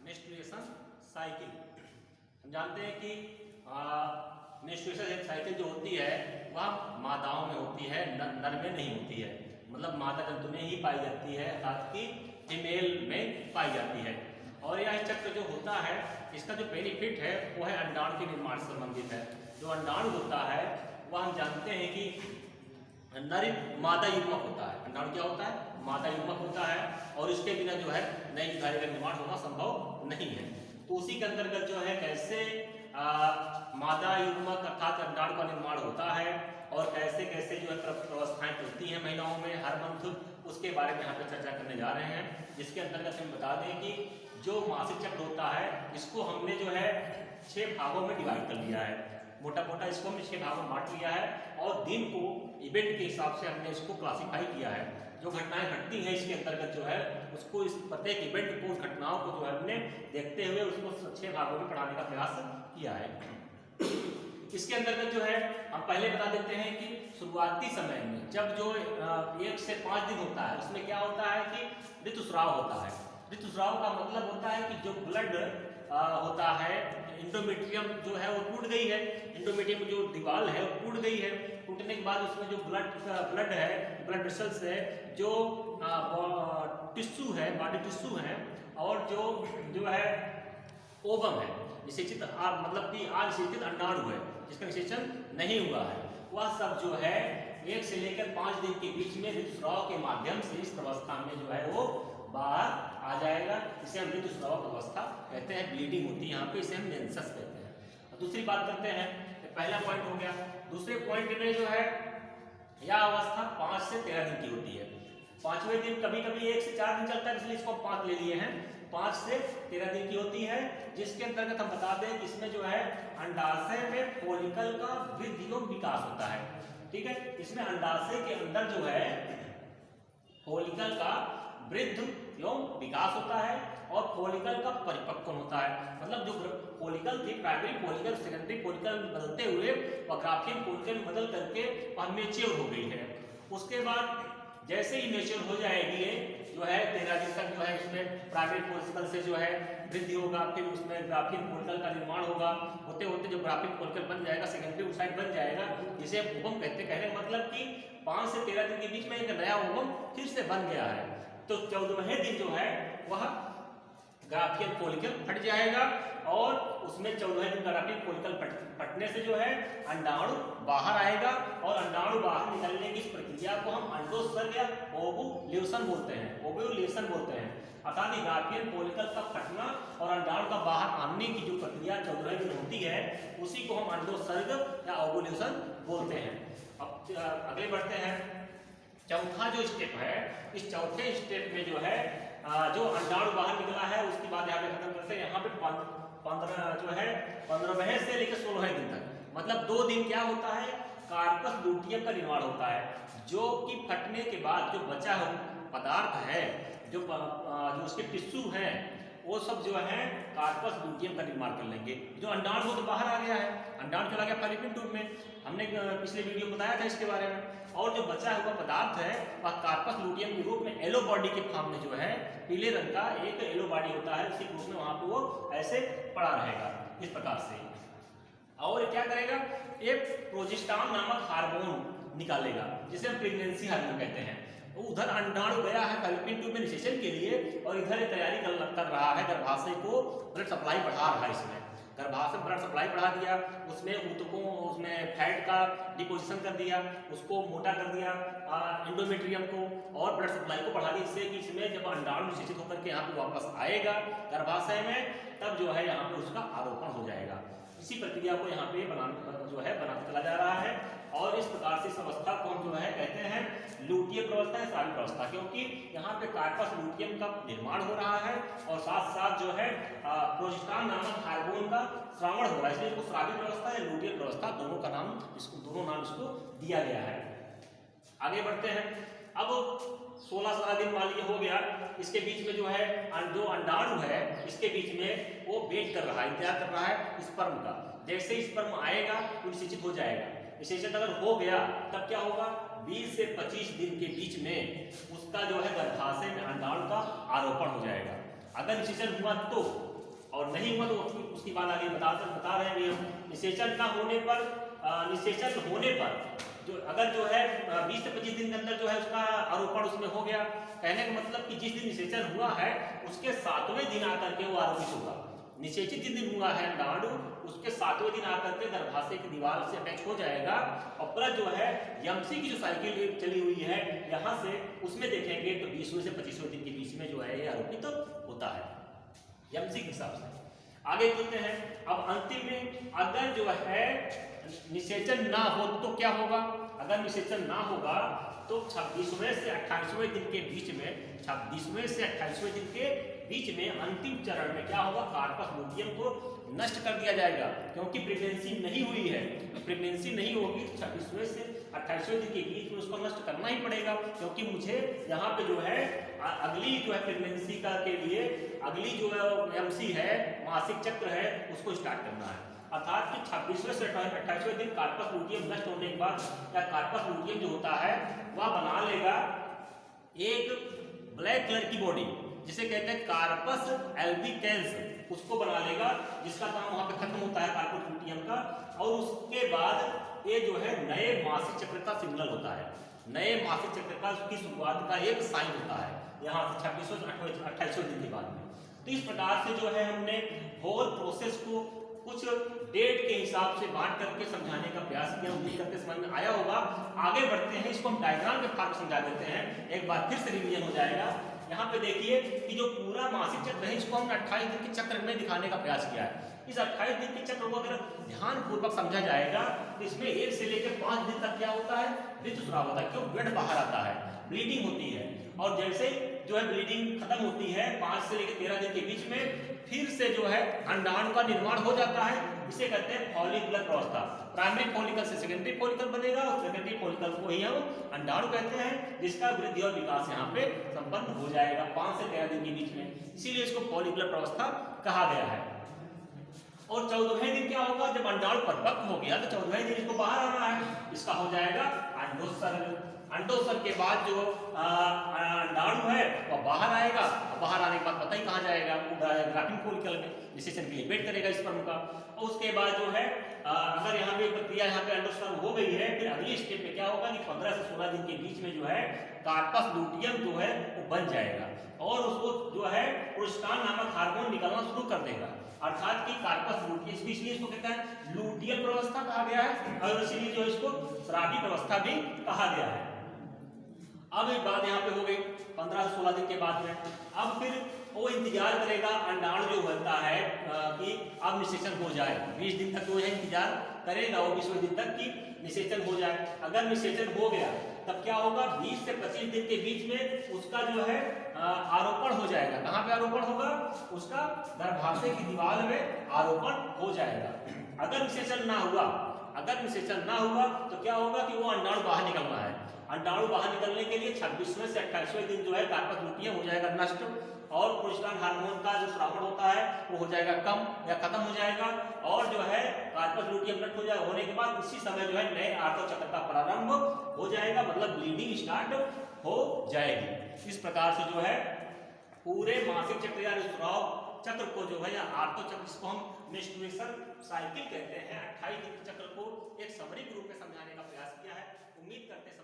Menstruation cycle. हम जानते हैं कि मेंस्ट्रुएशन साइकिल जो होती है वह मादाओं में होती है, नर में नहीं होती है। मतलब मादा जंतु में ही पाई जाती है, अर्थात कि फीमेल में पाई जाती है। और यह चक्र जो होता है इसका जो बेनिफिट है वो है अंडाणु के निर्माण से संबंधित है। जो अंडाणु होता है वह हम जानते हैं कि नर मादा युग्मक होता है। अंडाणु क्या होता है? मादा युग्मक होता है और इसके बिना जो है नई युग्धारी का निर्माण होना संभव नहीं है। तो उसी के अंतर्गत जो है कैसे मादा युग्मक अर्थात अंडाणु का निर्माण होता है और कैसे कैसे जो है प्रवस्थाएं चलती हैं महिलाओं में हर मंथ, उसके बारे में यहाँ पे चर्चा करने जा रहे हैं। जिसके अंतर्गत हम बता दें कि जो मासिक चक्र होता है इसको हमने जो है 6 भागों में डिवाइड कर लिया है। मोटा मोटा इसको हमने 6 भागों में बांट लिया है और दिन को इवेंट के हिसाब से हमने इसको क्लासिफाई किया है। जो घटनाएं घटती हैं इसके अंतर्गत जो है उसको इस प्रत्येक इवेंट को, उस घटनाओं को जो है हमने देखते हुए उसको 6 भागों में पढ़ाने का प्रयास किया है। इसके अंतर्गत जो है हम पहले बता देते हैं कि शुरुआती समय में जब जो 1 से 5 दिन होता है उसमें क्या होता है कि ऋतुस्राव होता है। ऋतुस्राव का मतलब होता है कि जो ब्लड होता है, इंडोमेट्रियम जो है वो टूट गई है, इंडोमेट्रियम जो दीवार है वो टूट गई है। टूटने के बाद उसमें जो ब्लड है, ब्लड वेसल्स है, जो टिश्यू है, बॉडी टिश्यू है और जो है ओवम है, निषेचित मतलब कि अनिषेचित अंडाणु है जिसका निषेचन नहीं हुआ है, वह सब जो है 1 से लेकर 5 दिन के बीच में ऋतुस्राव के माध्यम से इस अवस्था में जो है वो बाहर आ जाएगा। इसे हम ऋतुस्राव अवस्था कहते हैं। ब्लीडिंग होती है यहाँ पे, इसे हम मेंसेस कहते हैं। और दूसरी बात करते हैं, पहला पॉइंट हो गया। दूसरे पॉइंट में जो है यह अवस्था 5 से 13 दिन की होती है। 5वें दिन कभी कभी 1 से 4 दिन चलता है, इसलिए इसको 5 ले लिए हैं। 5 से 13 दिन की होती है, जिसके अंतर्गत हम बता दें कि इसमें जो है अंडाशय में फॉलिकल का वृद्धि एवं विकास होता है। ठीक है, इसमें अंडाशय के अंदर जो है फॉलिकल का वृद्धि एवं विकास होता है और फॉलिकल का परिपक्वन होता है। मतलब जो फॉलिकल थी, प्राइमरी फॉलिकल सेकेंडरी फॉलिकल बदलते हुए वह ग्राफियन फॉलिकल बदल करके वह मैच्योर हो गई है। उसके बाद जैसे ही मैच्योर हो जाएगी ये जो है 13 दिन तक जो है इसमें प्राइमरी फॉलिकल से जो है वृद्धि होगा, फिर उसमें ग्राफियन फॉलिकल का निर्माण होगा। होते होते जब ग्राफियन फॉलिकल बन जाएगा, सेकेंडरी ओसाइट बन जाएगा, जिसे ओवम कहते। कहने का मतलब कि 5 से 13 दिन के बीच में एक नया ओवम फिर से बन गया है। तो 14वें दिन जो है वह ग्राफियन फॉलिकल फट जाएगा और उसमें 14वें दिन ग्राफियन फॉलिकल फटने से जो है अंडाणु बाहर आएगा और अंडाणु बाहर निकलने की इस प्रक्रिया को हम अंडोत्सर्ग या ओवुलेशन बोलते हैं। ओवुलेशन बोलते हैं अर्थात ग्राफियन फॉलिकल का फटना और अंडाणु का बाहर आने की जो प्रक्रिया 14वें दिन होती है उसी को हम अंडोत्सर्ग या ओवुलेशन बोलते हैं। अब आगे बढ़ते हैं। चौथा जो स्टेप है, इस चौथे स्टेप में जो है जो अंडाणु बाहर निकला है उसके बाद यहाँ पे खत्म करते हैं। यहाँ पे 15 जो है 15वें से लेकर 16वें दिन तक, मतलब 2 दिन क्या होता है, कार्पस लूटियम का निर्माण होता है, जो कि फटने के बाद जो बचा पदार्थ है, जो उसके टिश्यू हैं वो सब जो है कार्पस लूटियम का निर्माण कर लेंगे। जो अंडाणु वो तो बाहर आ गया है, अंडाणु चला गया फैलोपियन ट्यूब में, हमने पिछले वीडियो में बताया था इसके बारे में। और जो बचा हुआ पदार्थ है वह कार्पस लूटियम के रूप में येलो बॉडी के फॉर्म में जो है पीले रंग का एक येलो बॉडी होता है, उसी रूप में वहां पे वो ऐसे पड़ा रहेगा इस प्रकार से। और क्या करेगा, एक प्रोजेस्टेरोन नामक हार्मोन निकालेगा जिसे हम प्रेगनेंसी हार्मोन कहते हैं। उधर अंडाणु गया है फैलोपियन ट्यूब में निषेचन के लिए और इधर तैयारी कर रहा है, गर्भाशय को ब्लड सप्लाई बढ़ा रहा है। इसमें गर्भाशय ब्लड सप्लाई बढ़ा दिया, उसमें ऊतकों, उसमें फैट का डिपोजिशन कर दिया, उसको मोटा कर दिया, इंडोमेट्रियम को, और ब्लड सप्लाई को बढ़ा दिया, इससे कि इसमें जब अंडाणु निषेचित होकर के यहाँ पे वापस आएगा गर्भाशय में तब जो है यहाँ पे उसका आरोपण हो जाएगा। इसी प्रक्रिया को यहाँ पे बनाता चला जा रहा है और इस प्रकार से इस अवस्था को हम जो है कहते हैं लूटियम प्रवस्था या स्रावित अवस्था, क्योंकि यहाँ पे कार्पस लूटियम का निर्माण हो रहा है और साथ साथ जो है प्रोजेस्टेरोन नामक हार्मोन का श्रावण हो रहा है, इसलिए इसको स्रावित अवस्था या लूटियम प्रवस्था दोनों नाम इसको दिया गया है। आगे बढ़ते हैं। अब 16-17 दिन मान लीजिए हो गया, इसके बीच में जो है जो अंडाणु है इसके बीच में वो वेट कर रहा है, इंतजार कर रहा है स्पर्म का। जैसे ही स्पर्म आएगा वो निषेचित हो जाएगा। निषेचन अगर हो गया तब क्या होगा, 20 से 25 दिन के बीच में उसका जो है गर्भाशय में अंडाणु का आरोपण हो जाएगा। अगर निषेचन हुआ तो और नहीं हुआ तो उसकी बात आगे बता रहे हैं हम। निषेचन का होने पर निषेचन होने पर जो अगर जो है 20 से 25 दिन के अंदर जो है उसका आरोपण उसमें हो गया, कहने का मतलब कि जिस दिन निषेचन हुआ है उसके 7वें दिन आकर के वो आरोपित होगा। निषेचित जिस दिन हुआ है अंडाणु उसके 7वें दिन आकर के गर्भाशय की दीवार से अटैच हो जाएगा और प्लस जो है यमसी की जो साइकिल चली हुई है यहाँ से उसमें देखेंगे तो 20वें से 25वें दिन के बीच में जो है ये आरोपित होता है यमसी के हिसाब से। आगे चलते हैं। अब अंतिम में अगर जो है निषेचन ना हो तो क्या होगा? अगर निषेचन ना होगा तो 26वें से 28वें दिन के बीच में 26वें से 28वें दिन के बीच में अंतिम चरण में क्या होगा? कार्पस लूटियम को नष्ट कर दिया जाएगा, क्योंकि प्रेगनेंसी नहीं हुई है। प्रेगनेंसी नहीं होगी तो 26वें से 28वें दिन के बीच में उसको नष्ट करना ही पड़ेगा, क्योंकि मुझे यहाँ पे जो है अगली जो है प्रेगनेंसी का के लिए अगली जो है एमसी है मासिक चक्र है उसको स्टार्ट करना है। अर्थात कि 26वें से 28वें दिन कार्पस लूटियम नष्ट होने के बाद या कार्पस लूटियम जो होता है वह बना लेगा एक ब्लैक कलर की बॉडी जिसे कहते हैं कार्पस एल्बिकेंस, उसको बना लेगा जिसका काम वहां पे खत्म होता है कार्पस लूटियम का। और उसके बाद ये जो है नए मासिक चक्र का सिग्नल होता है, नए मासिक चक्र का उसकी शुरुआत का एक साइन होता है यहाँ से 26वें से 28वें दिन के बाद में। तो इस प्रकार से जो है हमने होल प्रोसेस को कुछ डेट के हिसाब से बांट करके समझाने का प्रयास किया। उम्मीद करके समझ में आया होगा। आगे बढ़ते हैं, इसको हम डायग्राम के फॉर्म में समझा देते हैं, एक बार फिर से रिवीजन हो जाएगा। यहाँ पे देखिए कि जो पूरा मासिक चक्र है इसको हमने 28 दिन के चक्र में दिखाने का प्रयास किया है। इस 28 दिन के चक्र को अगर ध्यान पूर्वक समझा जाएगा तो इसमें 1 से लेकर 5 दिन तक क्या होता है? ऋतुस्राव होता है, क्यों? ब्लड बाहर आता है, ब्लीडिंग होती है। और जैसे जो है ब्लीडिंग खत्म होती है 5 से लेकर 13 दिन के बीच में फिर से जो है अंडाणु का निर्माण हो जाता है। इसे कहते हैं फॉलिकुलर अवस्था। प्राइमरी फॉलिकल से सेकेंडरी फॉलिकल बनेगा और सेकेंडरी फॉलिकल को ही हम अंडाणु कहते हैं, जिसका वृद्धि और विकास यहाँ पे संपन्न हो जाएगा 5 से 13 दिन के बीच में, इसीलिए इसको फॉलिकुलर अवस्था कहा गया है। और 14वें दिन क्या होगा? जब अंडाणु परिपक्व हो गया तो 14वें दिन इसको बाहर आना है, इसका हो जाएगा अंडोत्सर्ग। अंडोत्सर्ग के बाद जो अंडाणु है वह बाहर आएगा, बाहर आने के बाद पता ही कहाँ जाएगा? ग्राफ्टिंग फॉलिकल में, निषेचन के लिए वेट करेगा स्पर्म का। और उसके बाद जो है अगर यहाँ पे प्रक्रिया यहाँ पे अंडोत्सर्ग हो गई है, फिर अगली स्टेप में क्या होगा कि 15 से 16 दिन के बीच में जो है कार्पस लूटियम जो है वो बन जाएगा और उसको जो है प्रोस्टान नामक हार्मोन निकलना शुरू कर देगा। अर्थात कि कार्पस लूटियम, इसलिए इसको कहता है लूटियल अवस्था कहा गया है और इसीलिए जो इसको स्राविक अवस्था भी कहा गया है। अब एक बात यहाँ पे हो गई 15 से 16 दिन के बाद में। अब फिर वो इंतजार करेगा अंडाणु जो होता है कि अब निषेचन हो जाए। 20 दिन तक जो है इंतजार करेगा वो 20वें दिन तक कि निषेचन हो जाए। अगर निषेचन हो गया तब क्या होगा? 20 से 25 दिन के बीच में उसका जो है आरोपण हो जाएगा। कहाँ पे आरोपण होगा? उसका गर्भाशय की दीवार में आरोपण हो जाएगा। अगर निषेचन ना हुआ, अगर निषेचन ना हुआ तो क्या होगा कि वो अंडाणु बाहर निकलना है। अंडाणु बाहर निकलने के लिए 26वें से 28वें दिन जो है कार्पस लूटियम हो जाएगा नष्ट और प्रोस्टान हार्मोन का जो स्रावण होता है वो हो जाएगा कम या खत्म हो जाएगा और जो है कार्पस लूटियम नष्ट हो जाएगा। होने के बाद उसी समय जो है नए आर्तव चक्र का प्रारंभ हो जाएगा, मतलब ब्लीडिंग स्टार्ट हो जाएगी। इस प्रकार से जो है पूरे मासिक चक्र या ऋतुस्राव चक्र को जो है या आर्तव चक्र, जिसको हम मेंस्ट्रुएशन साइकिल कहते हैं, 28 दिन चक्र को एक समरी के रूप में समझाने का प्रयास किया है। उम्मीद करते हैं